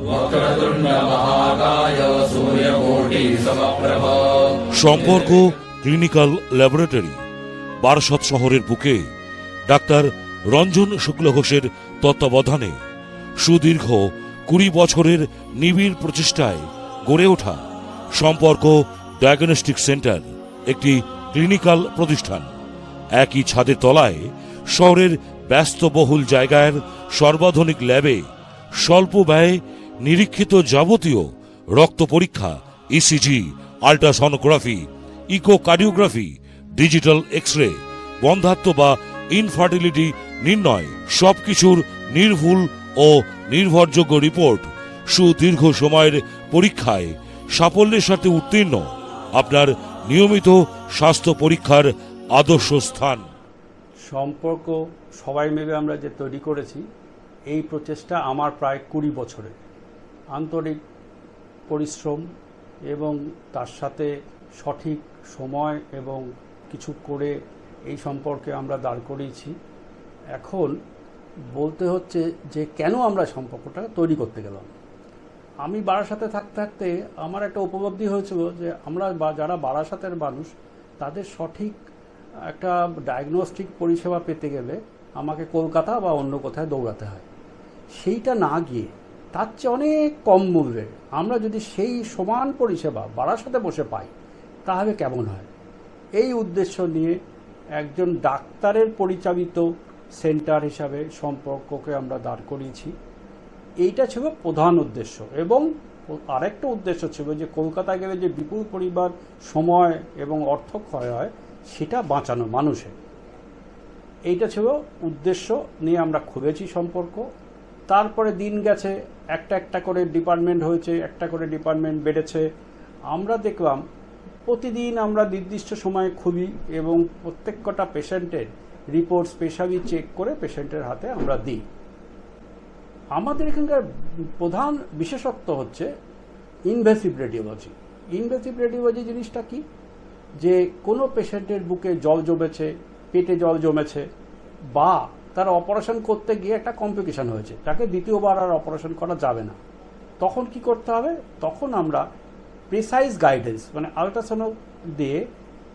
वक्रतुण्ड महाकाय सूर्यकोटि समप्रभ। সম্পর্ক ক্লিনিক্যাল ল্যাবরেটরি, বারাসত শহরের বুকে ডাক্তার রঞ্জন শুক্ল ঘোষের তত্ত্বাবধানে সুদীর্ঘ 20 বছরের নিবিড় প্রচেষ্টায় গড়ে ওঠা সম্পর্ক ডায়াগনস্টিক সেন্টার একটি ক্লিনিক্যাল প্রতিষ্ঠান। একই ছাদের তলায় শহরের ব্যস্তবহুল জায়গার সর্বাধুনিক ল্যাবে স্বল্প ব্যয়ে নিরীক্ষিত যাবতীয় রক্ত পরীক্ষা, ECG, ultrasonography, echocardiography, digital x-ray, বন্ধ্যাত্ব বা ইনফার্টিলিটি নির্ণয় সবকিছুর নির্ভুল ও নির্ভরযোগ্য রিপোর্ট, সুদীর্ঘ সময়ের পরীক্ষায় সাফল্যের সাথে উত্তীর্ণ আপনার নিয়মিত স্বাস্থ্য পরীক্ষার আদর্শ স্থান। সম্পর্ক সবাই মিলে আমরা যে তৈরি করেছি, এই প্রচেষ্টা আমার প্রায় 20 বছরের আন্তরিক পরিশ্রম এবং তার সাথে সঠিক সময় এবং কিছু করে এই সম্পর্কে আমরা দাঁড় করিয়েছি। এখন বলতে হচ্ছে যে কেন আমরা সম্পর্কটা তৈরি করতে গেলাম। আমি বারাসাতে থাকতে থাকতে আমার একটা উপলব্ধি হয়েছিল যে আমরা যারা বারাসাতের মানুষ, তাদের সঠিক একটা ডায়াগনস্টিক পরিষেবা পেতে গেলে আমাকে কলকাতা বা অন্য কোথায় দৌড়াতে হয়। সেইটা না গিয়ে তার চেয়ে অনেক কম মূল্যে আমরা যদি সেই সমান পরিষেবা বারাসাতে বসে পাই তাহলে কেমন হয়। এই উদ্দেশ্য নিয়ে একজন ডাক্তারের পরিচালিত সেন্টার হিসাবে সম্পর্ককে আমরা দাঁড় করিয়েছি। এইটা ছিল প্রধান উদ্দেশ্য। এবং আরেকটা উদ্দেশ্য ছিল যে কলকাতায় গেলে যে বিপুল পরিমাণ সময় এবং অর্থ ক্ষয় হয় সেটা বাঁচানো মানুষের। এইটা ছিল উদ্দেশ্য নিয়ে আমরা খুলেছি সম্পর্ক। তারপরে দিন গেছে, একটা করে ডিপার্টমেন্ট হয়েছে, একটা করে ডিপার্টমেন্ট বেড়েছে। আমরা দেখলাম প্রতিদিন আমরা নির্দিষ্ট সময়ে খুলি এবং প্রত্যেক কটা পেশেন্টের রিপোর্ট স্পেশালি চেক করে পেশেন্টের হাতে আমরা দিই। আমাদের এখানকার প্রধান বিশেষত্ব হচ্ছে ইনভেসিভ রেডিওলজি। ইনভেসিভ রেডিওলজি জিনিসটা কি, যে কোনো পেশেন্টের বুকে জল জমেছে, পেটে জল জমেছে, বা তার অপারেশন করতে গিয়ে একটা কমপ্লিকেশন হয়েছে, তাকে দ্বিতীয়বার আর অপারেশন করা যাবে না, তখন কি করতে হবে? তখন আমরা প্রিসাইজ গাইডেন্স মানে আল্ট্রাসাউন্ড দিয়ে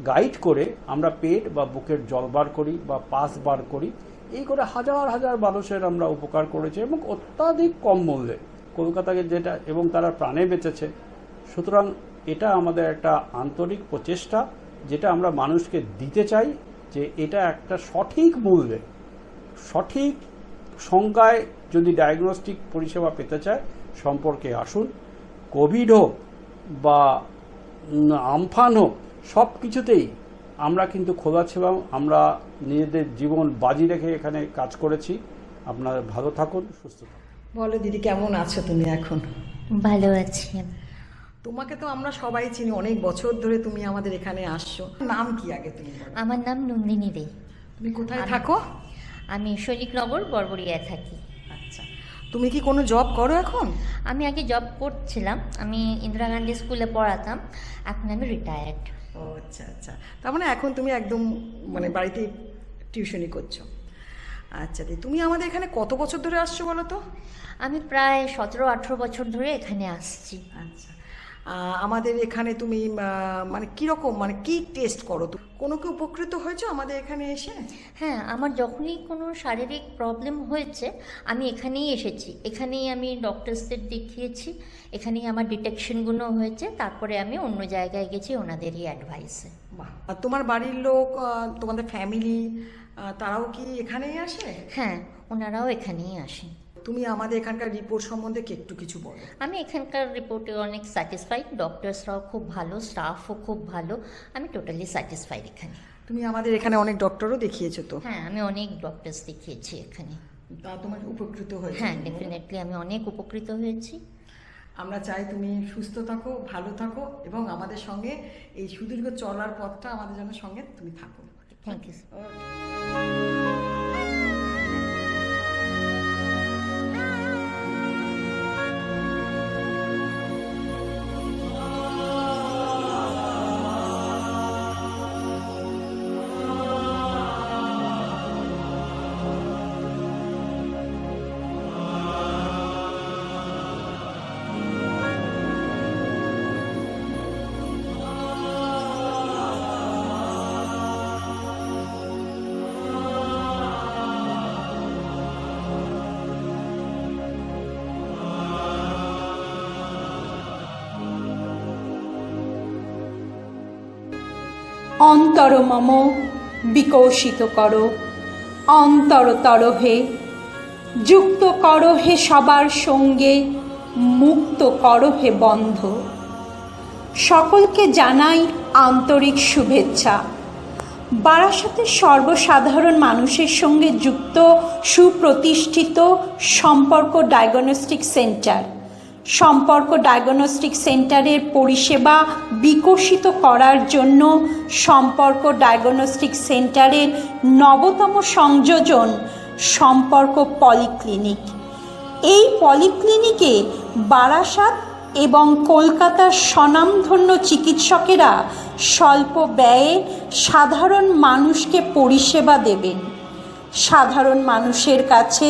গাইড করে আমরা পেট বা বুকের জল বার করি বা পাস বার করি। এই করে হাজার হাজার মানুষের আমরা উপকার করেছি এবং অত্যাধিক কম মূল্যে কলকাতাকে যেটা, এবং তারা প্রাণে বেঁচেছে। সুতরাং এটা আমাদের একটা আন্তরিক প্রচেষ্টা যেটা আমরা মানুষকে দিতে চাই, যে এটা একটা সঠিক মূল্যে সঠিক সংজ্ঞায় যদি ডায়াগনস্টিক পরিষেবা পেতে চায় সম্পর্কে আসুন। কোভিড হোক বা আমফান হোক, সব কিছুতেই আমরা কিন্তু খোলা ছিলাম। আমরা নিজেদের জীবন বাজি রেখে এখানে কাজ করেছি। আপনারা ভালো থাকুন, সুস্থ থাকুন। বলো দিদি, কেমন আছো তুমি এখন? ভালো আছি। তোমাকে তো আমরা সবাই চিনি, অনেক বছর ধরে তুমি আমাদের এখানে আসছো। নাম কি আগে তুমি বলো? আমার নাম নন্দিনী দে। তুমি কোথায় থাকো? আমি সৈনিকনগর বড়বড়িয়ায় থাকি। আচ্ছা, তুমি কি কোনো জব করো এখন? আমি আগে জব করছিলাম, আমি ইন্দিরা গান্ধী স্কুলে পড়াতাম, এখন আমি রিটায়ার্ড। ও আচ্ছা আচ্ছা, তার মানে এখন তুমি একদম মানে বাড়িতে টিউশনি করছো। আচ্ছা দিদি, তুমি আমাদের এখানে কত বছর ধরে আসছো বলো তো? আমি প্রায় 17-18 বছর ধরে এখানে আসছি। আচ্ছা, আমাদের এখানে তুমি মানে কীরকম, মানে কি টেস্ট করো? কোনো কি উপকৃত হয়েছো আমাদের এখানে এসে? হ্যাঁ, আমার যখনই কোনো শারীরিক প্রবলেম হয়েছে আমি এখানেই এসেছি, এখানেই আমি ডক্টরসদের দেখিয়েছি, এখানেই আমার ডিটেকশনগুলো হয়েছে, তারপরে আমি অন্য জায়গায় গেছি ওনাদেরই অ্যাডভাইসে। বাহ, আর তোমার বাড়ির লোক, তোমাদের ফ্যামিলি, তারাও কি এখানেই আসে? হ্যাঁ, ওনারাও এখানেই আসেন। তুমি আমাদের এখানকার রিপোর্ট সম্বন্ধে একটু কিছু বলো। আমি এখানকার রিপোর্টে অনেক স্যাটিসফাইড, ডক্টরসরাও খুব ভালো, স্টাফও খুব ভালো, আমি টোটালি স্যাটিসফাইড এখানে। তুমি আমাদের এখানে অনেক ডক্টরও দেখিয়েছো তো? হ্যাঁ, আমি অনেক ডক্টরস দেখিয়েছি এখানে। তা তোমার উপকৃত হয়েছে? হ্যাঁ, ডেফিনেটলি আমি অনেক উপকৃত হয়েছি। আমরা চাই তুমি সুস্থ থাকো, ভালো থাকো এবং আমাদের সঙ্গে এই সুদীর্ঘ চলার পথটা আমাদের জন্য সঙ্গে তুমি থাকো। Thank you. অন্তর মম বিকশিত করো, অন্তরতর হে যুক্ত করো হে সবার সঙ্গে, মুক্ত করো হে বন্ধ। সকলকে জানাই আন্তরিক শুভেচ্ছা। বারাসাতের সর্বসাধারণ মানুষের সঙ্গে যুক্ত সুপ্রতিষ্ঠিত সম্পর্ক ডায়াগনস্টিক সেন্টার। সম্পর্ক ডায়াগনস্টিক সেন্টারের পরিষেবা বিকশিত করার জন্য সম্পর্ক ডায়াগনস্টিক সেন্টারের নবতম সংযোজন সম্পর্ক পলিক্লিনিক। এই পলিক্লিনিকে বারাসাত এবং কলকাতার স্বনামধন্য চিকিৎসকেরা স্বল্প ব্যয়ে সাধারণ মানুষকে পরিষেবা দেবেন। সাধারণ মানুষের কাছে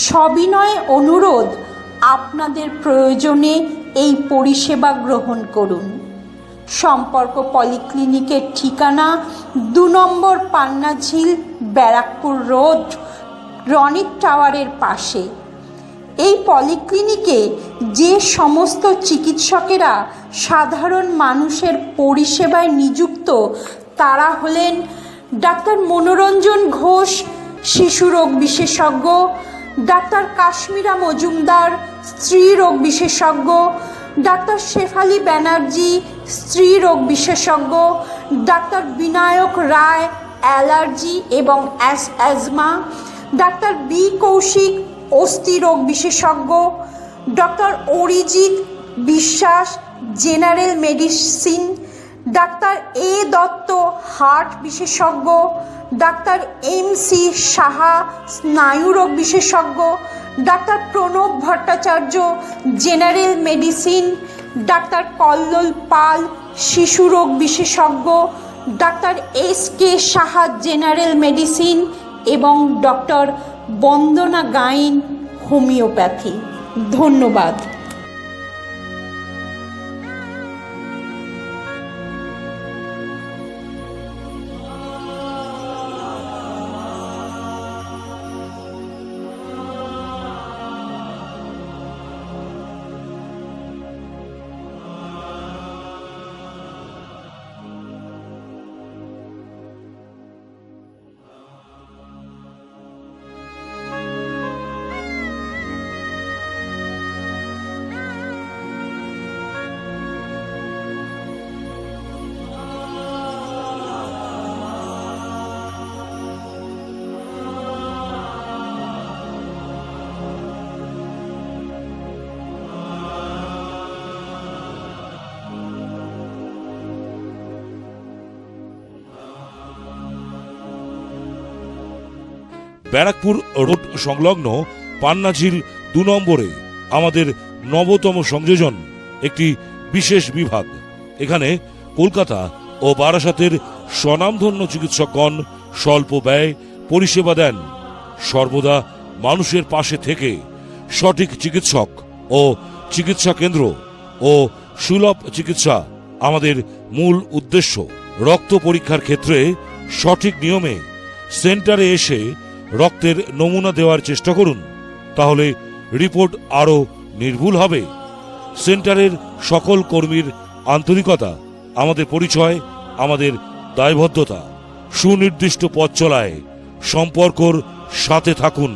সবিনয় অনুরোধ, আপনাদের প্রয়োজনে এই পরিষেবা গ্রহণ করুন। সম্পর্ক পলিক্লিনিকের ঠিকানা 2 নম্বর পান্নাঝিল, ব্যারাকপুর রোড, রনিক টাওয়ারের পাশে। এই পলিক্লিনিকে যে সমস্ত চিকিৎসকেরা সাধারণ মানুষের পরিষেবায় নিযুক্ত তারা হলেন ডাক্তার মনোরঞ্জন ঘোষ, শিশু রোগ বিশেষজ্ঞ, ডাক্তার কাশ্মীরা মজুমদার, স্ত্রী রোগ বিশেষজ্ঞ, ডাক্তার শেফালি ব্যানার্জি, স্ত্রী রোগ বিশেষজ্ঞ, ডাক্তার বিনায়ক রায়, অ্যালার্জি এবং অ্যাজমা, ডাক্তার বি কৌশিক, অস্থি রোগ বিশেষজ্ঞ, doctor Arijit Biswas, general medicine, doctor A Dutta, heart বিশেষজ্ঞ, ডাক্তার MC সাহা, স্নায়ুরোগ বিশেষজ্ঞ, doctor Pranab Bhattacharya, general medicine, doctor Kallol Pal, শিশু রোগ বিশেষজ্ঞ, doctor SK Saha, general medicine এবং ডক্টর বন্দনা গাইন, হোমিওপ্যাথি। ধন্যবাদ। ব্যারাকপুর রোড সংলগ্ন পান্নাঝিল 2 নম্বরে আমাদের নবতম সংযোজন একটি বিশেষ বিভাগ। এখানে কলকাতা ও বারাসাতের স্বনামধন্য চিকিৎসকগণ স্বল্প ব্যয় পরিষেবা দেন। সর্বদা মানুষের পাশে থেকে সঠিক চিকিৎসক ও চিকিৎসা কেন্দ্র ও সুলভ চিকিৎসা আমাদের মূল উদ্দেশ্য। রক্ত পরীক্ষার ক্ষেত্রে সঠিক নিয়মে সেন্টারে এসে রক্তের নমুনা দেওয়ার চেষ্টা করুন, তাহলে রিপোর্ট আরও নির্ভুল হবে। সেন্টারের সকল কর্মীর আন্তরিকতা আমাদের পরিচয়, আমাদের দায়বদ্ধতা। সুনির্দিষ্ট পথ চলায় সম্পর্কর সাথে থাকুন।